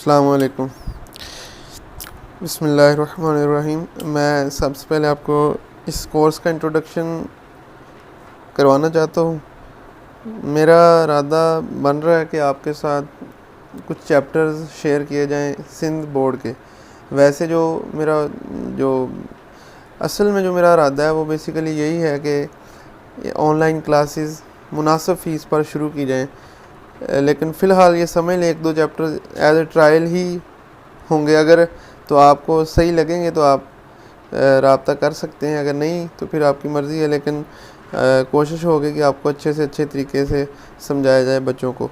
अस्सलाम वालेकुम। बिस्मिल्लाहिर्रहमानिर्रहीम। मैं सबसे पहले आपको इस कोर्स का इंट्रोडक्शन करवाना चाहता हूँ। मेरा इरादा बन रहा है कि आपके साथ कुछ चैप्टर्स शेयर किए जाएं सिंध बोर्ड के। वैसे जो असल में जो मेरा इरादा है वो बेसिकली यही है कि ऑनलाइन क्लासेस मुनासिब फ़ीस पर शुरू की जाएं, लेकिन फ़िलहाल ये समझ लें 1-2 चैप्टर एज ए ट्रायल ही होंगे। अगर तो आपको सही लगेंगे तो आप राब्ता कर सकते हैं, अगर नहीं तो फिर आपकी मर्ज़ी है, लेकिन कोशिश होगी कि आपको अच्छे से अच्छे तरीके से समझाया जाए बच्चों को।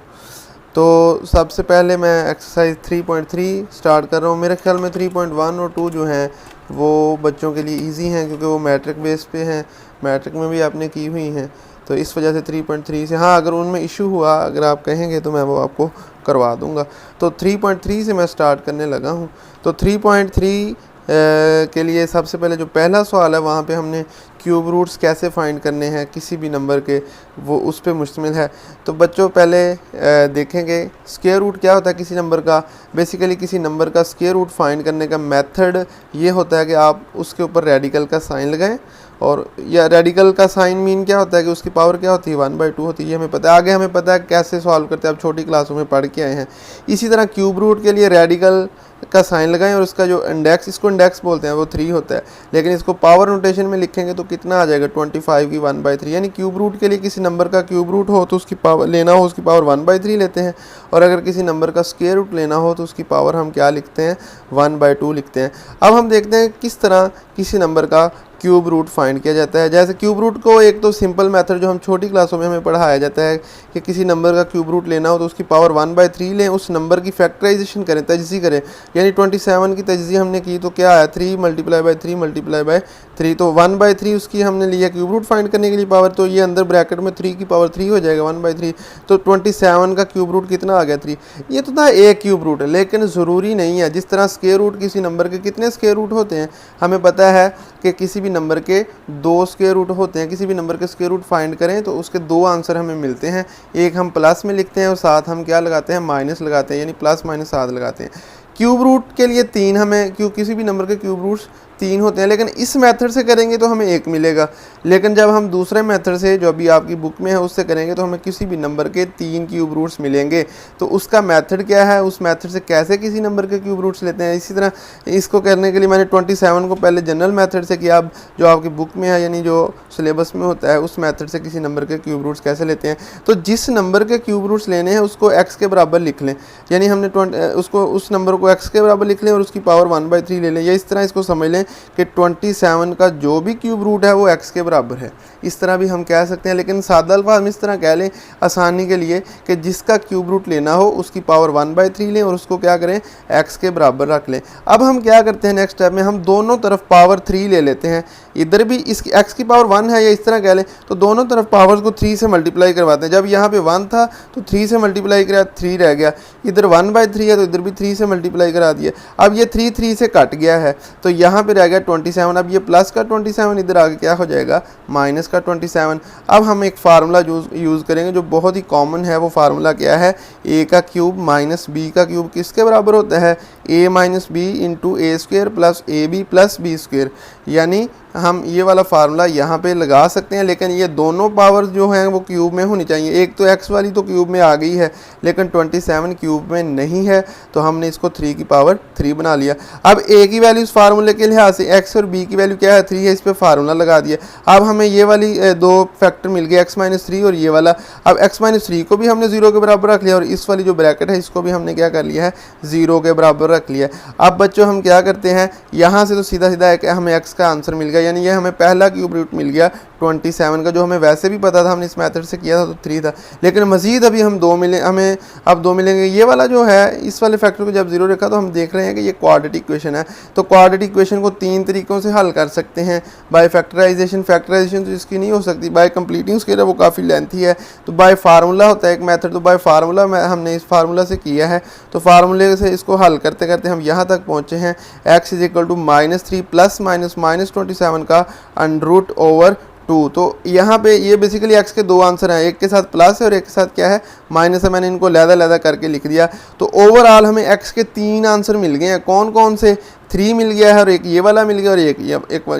तो सबसे पहले मैं एक्सरसाइज 3.3 स्टार्ट कर रहा हूँ। मेरे ख्याल में 3.1 और 2 जो हैं वो बच्चों के लिए इजी हैं, क्योंकि वो मैट्रिक बेस पे हैं, मैट्रिक में भी आपने की हुई हैं, तो इस वजह से 3.3 से, हाँ अगर उनमें इशू हुआ, अगर आप कहेंगे तो मैं वो आपको करवा दूंगा। तो 3.3 से मैं स्टार्ट करने लगा हूँ। तो 3.3 के लिए सबसे पहले जो पहला सवाल है वहाँ पे हमने क्यूब रूट्स कैसे फाइंड करने हैं किसी भी नंबर के, वो उस पे मुश्तमिल है। तो बच्चों पहले देखेंगे स्क्वायर रूट क्या होता है किसी नंबर का। बेसिकली किसी नंबर का स्क्वायर रूट फाइंड करने का मेथड ये होता है कि आप उसके ऊपर रेडिकल का साइन लगाएं, और या रेडिकल का साइन मीन क्या होता है कि उसकी पावर क्या होती है 1/2 होती है। ये हमें पता है, आगे हमें पता है कैसे सॉल्व करते हैं, आप छोटी क्लासों में पढ़ के आए हैं। इसी तरह क्यूब रूट के लिए रेडिकल का साइन लगाएं और उसका जो इंडेक्स, इसको इंडेक्स बोलते हैं, वो 3 होता है, लेकिन इसको पावर नोटेशन में लिखेंगे तो कितना आ जाएगा 25 की 1/3। यानी क्यूब रूट के लिए किसी नंबर का क्यूब रूट हो तो उसकी पावर लेना हो, उसकी पावर 1/3 लेते हैं, और अगर किसी नंबर का स्क्वायर रूट लेना हो तो उसकी पावर हम क्या लिखते हैं 1/2 लिखते हैं। अब हम देखते हैं किस तरह किसी नंबर का क्यूब रूट फाइंड किया जाता है। जैसे क्यूब रूट को एक तो सिंपल मेथड जो हम छोटी क्लासों में हमें पढ़ाया जाता है कि किसी नंबर का क्यूब रूट लेना हो तो उसकी पावर 1/3 लें, उस नंबर की फैक्टराइजेशन करें, तजज़ी करें। यानी 27 की तजज़ी हमने की तो क्या आया 3 × 3 × 3, तो 1/3 उसकी हमने लिया क्यूब रूट फाइंड करने के लिए पावर, तो ये अंदर ब्रैकेट में 3 की पावर 3 हो जाएगा 1/3। तो 27 का क्यूब रूट कितना आ गया 3। ये तो था एक क्यूब रूट है, लेकिन ज़रूरी नहीं है। जिस तरह स्क्वायर रूट किसी नंबर के कितने स्क्वायर रूट होते हैं हमें पता है कि किसी भी नंबर के 2 स्क्वायर रूट होते हैं। किसी भी नंबर के स्क्वायर रूट फाइंड करें तो उसके 2 आंसर हमें मिलते हैं, एक हम प्लस में लिखते हैं और साथ हम क्या लगाते हैं माइनस लगाते हैं, यानी प्लस माइनस साथ लगाते हैं। क्यूब रूट के लिए 3 हमें, क्यों किसी भी नंबर के क्यूब रूट्स 3 होते हैं, लेकिन इस मेथड से करेंगे तो हमें 1 मिलेगा, लेकिन जब हम दूसरे मेथड से जो अभी आपकी बुक में है उससे करेंगे तो हमें किसी भी नंबर के 3 क्यूब रूट्स मिलेंगे। तो उसका मेथड क्या है, उस मेथड से कैसे किसी नंबर के क्यूब रूट्स लेते हैं। इसी तरह इसको करने के लिए मैंने 27 को पहले जनरल मेथड से किया, अब जो आपकी बुक में है यानी जो सिलेबस में होता है उस मेथड से किसी नंबर के क्यूब रूट्स कैसे लेते हैं। तो जिस नंबर के क्यूब रूट्स लेने हैं उसको x के बराबर लिख लें, यानी हमने उसको उस नंबर को x के बराबर लिख लें और उसकी पावर 1/3 ले लें, या इस तरह इसको समझ लें कि 27 का जो भी क्यूब रूट है वो x के बराबर है। इस तरह भी हम कह सकते हैं, लेकिन सादा अल्फाज में इस तरह कह लें आसानी के लिए कि जिसका क्यूब रूट लेना हो उसकी पावर 1/3 लें और उसको क्या करें x के बराबर रख लें। अब हम क्या करते हैं नेक्स्ट स्टेप में, हम दोनों तरफ पावर 3 ले लेते हैं। इधर भी इसकी x की पावर 1 है, या इस तरह कह लें तो दोनों तरफ पावर्स को 3 से मल्टीप्लाई करवाते हैं। जब यहाँ पे 1 था तो 3 से मल्टीप्लाई करा 3 रह गया, इधर 1/3 है तो इधर भी 3 से मल्टीप्लाई करा दिया। अब ये 3 से कट गया है तो यहाँ पे रह गया 27। अब ये प्लस का 27 इधर आगे क्या हो जाएगा माइनस का 27। अब हम एक फार्मूला यूज़ करेंगे जो बहुत ही कॉमन है। वो फार्मूला क्या है, a का क्यूब माइनस b का क्यूब किसके बराबर होता है a minus B into A square plus A B plus B square. यानी हम ये वाला फार्मूला यहाँ पे लगा सकते हैं, लेकिन ये दोनों पावर जो हैं वो क्यूब में होनी चाहिए। एक तो x वाली तो क्यूब में आ गई है लेकिन 27 क्यूब में नहीं है, तो हमने इसको 3 की पावर 3 बना लिया। अब a की वैल्यू इस फार्मूले के लिहाज से x और b की वैल्यू क्या है 3 है, इस पर फार्मूला लगा दिया। अब हमें ये वाली 2 फैक्टर मिल गए x-3 और ये वाला। अब x-3 को भी हमने 0 के बराबर रख लिया और इस वाली जो ब्रैकेट है इसको भी हमने क्या कर लिया है 0 के बराबर रख लिया। अब बच्चों हम क्या करते हैं, यहाँ से तो सीधा सीधा हमें x का आंसर मिल गया, यानी ये हमें पहला क्यूब रूट मिल गया 27 का, जो हमें वैसे भी पता था, हमने इस मेथड से किया था तो 3 था, लेकिन मजीद अभी हम 2 मिले, हमें अब 2 मिलेंगे। ये वाला जो है इस वाले फैक्टर को जब 0 रखा तो हम देख रहे हैं कि ये क्वाड्रेटिक इक्वेशन है। तो क्वाड्रेटिक इक्वेशन को 3 तरीक़ों से हल कर सकते हैं, बाय फैक्टराइजेशन। फैक्टराइजेशन तो इसकी नहीं हो सकती, बाय कंप्लीटिंग स्केलर वो काफ़ी लेंथी है, तो बाय फार्मूला होता है एक मेथड, तो बाय फार्मूला हमने इस फार्मूला से किया है। तो फार्मूले से इसको हल करते करते हम यहाँ तक पहुँचे हैं x = -3 + -27 का √/2 2। तो यहाँ पे ये बेसिकली x के दो आंसर हैं, एक के साथ प्लस है और एक के साथ क्या है माइनस है। मैंने इनको लहदा करके लिख दिया। तो ओवरऑल हमें x के 3 आंसर मिल गए हैं। कौन कौन से? 3 मिल गया है और एक ये वाला मिल गया और एक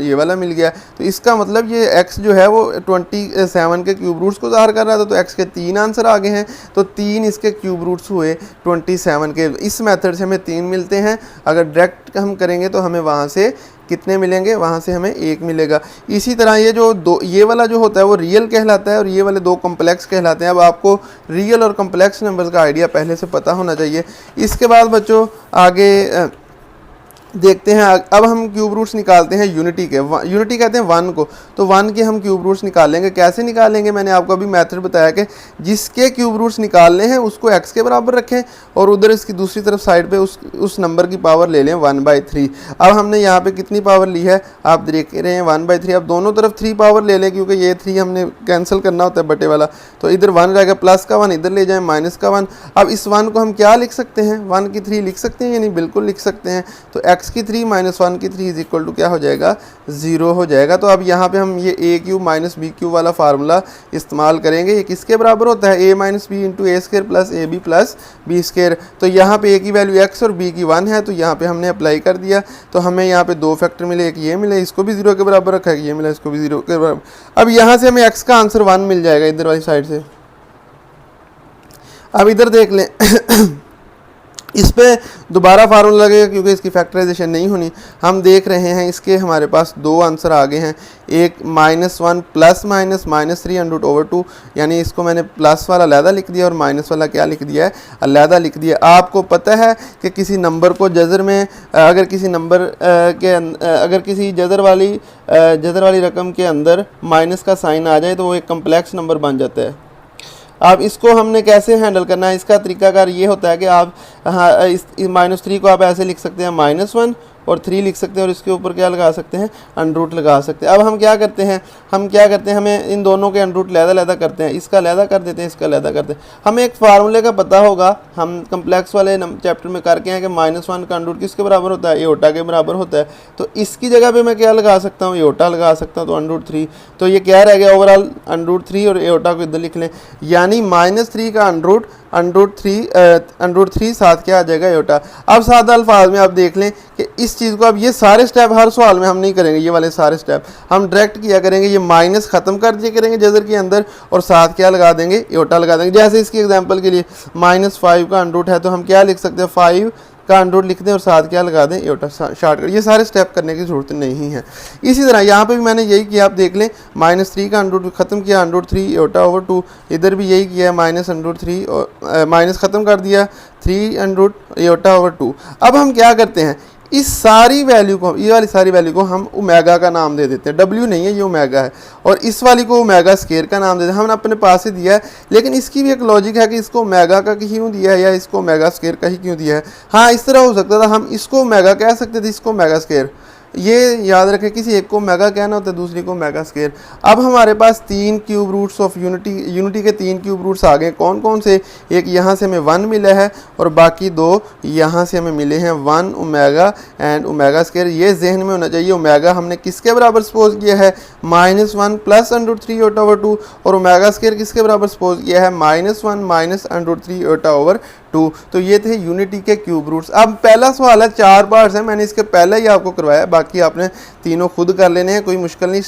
ये वाला मिल गया। तो इसका मतलब ये x जो है वो 27 के क्यूब रूट्स को ज़ाहिर कर रहा था। तो x के 3 आंसर आ गए हैं। तो 3 इसके क्यूब रूट्स हुए 27 के। इस मेथड से हमें 3 मिलते हैं। अगर डायरेक्ट हम करेंगे तो हमें वहाँ से कितने मिलेंगे? वहाँ से हमें 1 मिलेगा। इसी तरह ये जो ये वाला जो होता है वो रियल कहलाता है और ये वाले 2 कॉम्प्लेक्स कहलाते हैं। अब आपको रियल और कॉम्प्लेक्स नंबर्स का आइडिया पहले से पता होना चाहिए। इसके बाद बच्चों आगे देखते हैं। अब हम क्यूब रूट्स निकालते हैं यूनिटी के। यूनिटी कहते हैं 1 को। तो 1 के हम क्यूब रूट्स निकालेंगे। कैसे निकालेंगे? मैंने आपको अभी मेथड बताया कि जिसके क्यूब रूट्स निकालने हैं उसको x के बराबर रखें और उधर इसकी दूसरी तरफ साइड पे उस नंबर की पावर ले लें 1/3। अब हमने यहाँ पे कितनी पावर ली है आप देख रहे हैं 1/3। अब दोनों तरफ 3 पावर ले लें क्योंकि ये 3 हमने कैंसिल करना होता है बटे वाला। तो इधर 1 रहेगा, प्लस का 1 इधर ले जाएँ, माइनस का 1। अब इस 1 को हम क्या लिख सकते हैं? 1 की 3 लिख सकते हैं या नहीं? बिल्कुल लिख सकते हैं। तो x की 3 माइनस 1 की 3 इज इक्वल टू क्या हो जाएगा? 0 हो जाएगा। तो अब यहाँ पे हम ये a cube minus B cube वाला फार्मूला इस्तेमाल करेंगे। ये किसके बराबर होता है? a minus B into A square plus A B plus B square. तो यहाँ पे a की वैल्यू x और b की 1 है तो यहाँ पे हमने अप्लाई कर दिया। तो हमें यहाँ पे 2 फैक्टर मिले, एक ये मिले, इसको भी 0 के बराबर रखा है, ये मिला, इसको भी 0 के बराबर। अब यहाँ से हमें x का आंसर 1 मिल जाएगा इधर वाली साइड से। अब इधर देख लें इस पे दोबारा फार्मूला लगेगा क्योंकि इसकी फैक्टराइजेशन नहीं होनी। हम देख रहे हैं इसके हमारे पास 2 आंसर आ गए हैं। एक -1 प्लस माइनस -3/2, यानी इसको मैंने प्लस वाला अलहदा लिख दिया और माइनस वाला क्या लिख दिया है? अलहदा लिख दिया। आपको पता है कि किसी नंबर को जज़र में अगर किसी नंबर अगर किसी जज़र वाली रकम के अंदर माइनस का साइन आ जाए तो वो एक कम्प्लेक्स नंबर बन जाता है। अब इसको हमने कैसे हैंडल करना है? इसका तरीकाकार ये होता है कि आप इस -3 को आप ऐसे लिख सकते हैं -1 और 3 लिख सकते हैं और इसके ऊपर क्या लगा सकते हैं? अंडरूट लगा सकते हैं। अब हम क्या करते हैं हमें इन दोनों के अंडरूट लहदा करते हैं। इसका लहदा कर देते हैं, इसका लहदा करते हैं। हमें एक फार्मूले का पता होगा, हम कम्प्लेक्स वाले चैप्टर में करके हैं कि -1 का अंडरूट किसके बराबर होता है? एओटा के बराबर होता है। तो इसकी जगह पे मैं क्या लगा सकता हूँ? एओटा लगा सकता हूँ। तो √3। तो ये क्या रह गया ओवरऑल? √3 और एओटा को इधर लिख लें, यानी -3 का √3 साथ क्या आ जाएगा? एओटा। अब सादा अल्फाज में आप देख लें कि इस चीज़ को, अब ये सारे स्टेप हर सवाल में हम नहीं करेंगे, ये वाले सारे स्टेप हम डायरेक्ट किया करेंगे। ये माइनस ख़त्म कर दिया करेंगे जज़र के अंदर और साथ क्या लगा देंगे? एओटा लगा देंगे। जैसे इसकी एग्जांपल के लिए -5 का अंडरूट है तो हम क्या लिख सकते हैं? 5 का अंडरूट लिख दें और साथ क्या लगा दें? Aorta shortcut. ये सारे स्टेप करने की ज़रूरत नहीं है। इसी तरह यहाँ पे भी मैंने यही किया, आप देख लें -3 का अंडरूट ख़त्म किया, √3 एओटा/2। इधर भी यही किया, -√3 और माइनस ख़त्म कर दिया 3 एओटा/2। अब हम क्या करते हैं? इस सारी वैल्यू को, ये वाली सारी वैल्यू को हम ओमेगा का नाम दे देते हैं। W नहीं है, ये ओमेगा है। और इस वाली को ओमेगा स्केयर का नाम देते हैं। हमने अपने पास ही दिया है, लेकिन इसकी भी एक लॉजिक है कि इसको ओमेगा का क्यों दिया है या इसको ओमेगा स्केयर का ही क्यों दिया है। हाँ, इस तरह हो सकता था, हम इसको ओमेगा कह सकते थे, इसको ओमेगा स्केयर। ये याद रखें, किसी एक को मेगा कहना होता है, दूसरी को मेगा स्केयर। अब हमारे पास 3 क्यूब रूट्स ऑफ यूनिटी के 3 क्यूब रूट्स आ गए। कौन कौन से? एक यहाँ से हमें 1 मिला है और बाकी 2 यहाँ से हमें मिले हैं 1 ओमेगा एंड ओमेगा स्केयर। ये जहन में होना चाहिए। ओमेगा हमने किसके बराबर सपोज किया है? -1 प्लस √3 एओटा/2 और ओमेगा स्केयर किसके बराबर सपोज किया है? -1 माइनस √3 एओटा/2। तो ये थे यूनिटी के क्यूब रूट्स। अब पहला सवाल है, 4 पार्ट्स हैं, मैंने इसके पहले ही आपको करवाया, बाकी आपने तीनों खुद कर लेने हैं, कोई मुश्किल नहीं।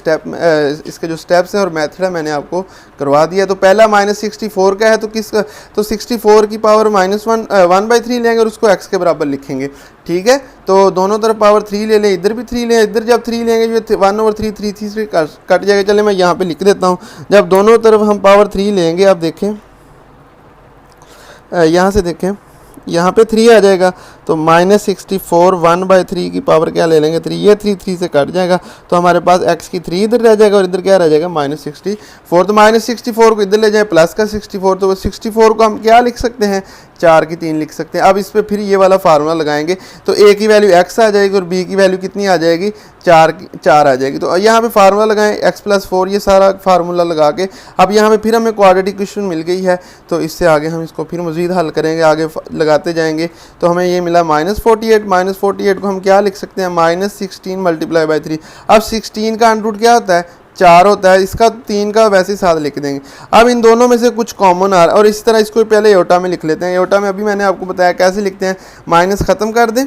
इसके जो स्टेप्स हैं और मेथड है मैंने आपको करवा दिया। तो पहला -64 का है, तो किसका? तो 64 की पावर -1/3 लेंगे और उसको x के बराबर लिखेंगे। ठीक है, तो दोनों तरफ पावर 3 ले लें, इधर भी 3 लें। इधर जब 3 लेंगे ये 1/3 3 कट जाएगा। चले मैं यहाँ पे लिख देता हूँ। जब दोनों तरफ हम पावर 3 लेंगे, आप देखें यहाँ से देखें, यहाँ पे 3 आ जाएगा। तो -64 1/3 की पावर क्या ले लेंगे? 3। ये 3 से कट जाएगा तो हमारे पास x की 3 इधर रह जाएगा और इधर क्या रह जाएगा? -64। तो -64 को इधर ले जाए, प्लस का 64। तो 64 को हम क्या लिख सकते हैं? 4 की 3 लिख सकते हैं। अब इस पर फिर ये वाला फार्मूला लगाएंगे तो a की वैल्यू x आ जाएगी और b की वैल्यू कितनी आ जाएगी? 4 आ जाएगी। तो यहाँ पे फार्मूला लगाएं x+4, ये सारा फार्मूला लगा के अब यहाँ पे फिर हमें क्वाड्रेटिक इक्वेशन मिल गई है। तो इससे आगे हम इसको फिर मज़ीद हल करेंगे, आगे लगाते जाएंगे। तो हमें ये मिला -48 को हम क्या लिख सकते हैं? -16 × 3। अब 16 का अंडरूट क्या होता है? 4 होता है, इसका 3 का वैसे ही साथ लिख देंगे। अब इन दोनों में से कुछ कॉमन आ रहा है और इसी तरह इसको पहले एयोटा में लिख लेते हैं। एयोटा में अभी मैंने आपको बताया कैसे लिखते हैं, माइनस ख़त्म कर दें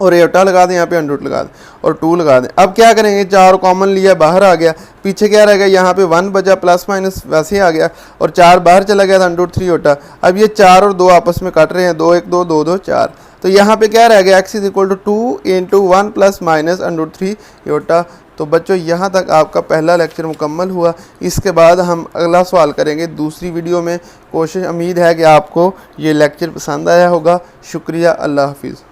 और एयोटा लगा दें, यहाँ पे अंडर रूट लगा दें और 2 लगा दें। अब क्या करेंगे, 4 कॉमन लिया, बाहर आ गया, पीछे क्या रह गया, यहाँ पे 1 बचा, प्लस माइनस वैसे ही आ गया और 4 बाहर चला गया था, अंडर रूट 3 होता। अब ये 4 और 2 आपस में कट रहे हैं, 2 1 2 2 2 4, तो यहाँ पे क्या रह गया, x is equal to 2 into 1 plus minus under root 3 iota. तो बच्चों यहाँ तक आपका पहला लेक्चर मुकम्मल हुआ। इसके बाद हम अगला सवाल करेंगे दूसरी वीडियो में। कोशिश, उम्मीद है कि आपको ये लेक्चर पसंद आया होगा। शुक्रिया, अल्लाह हाफिज़।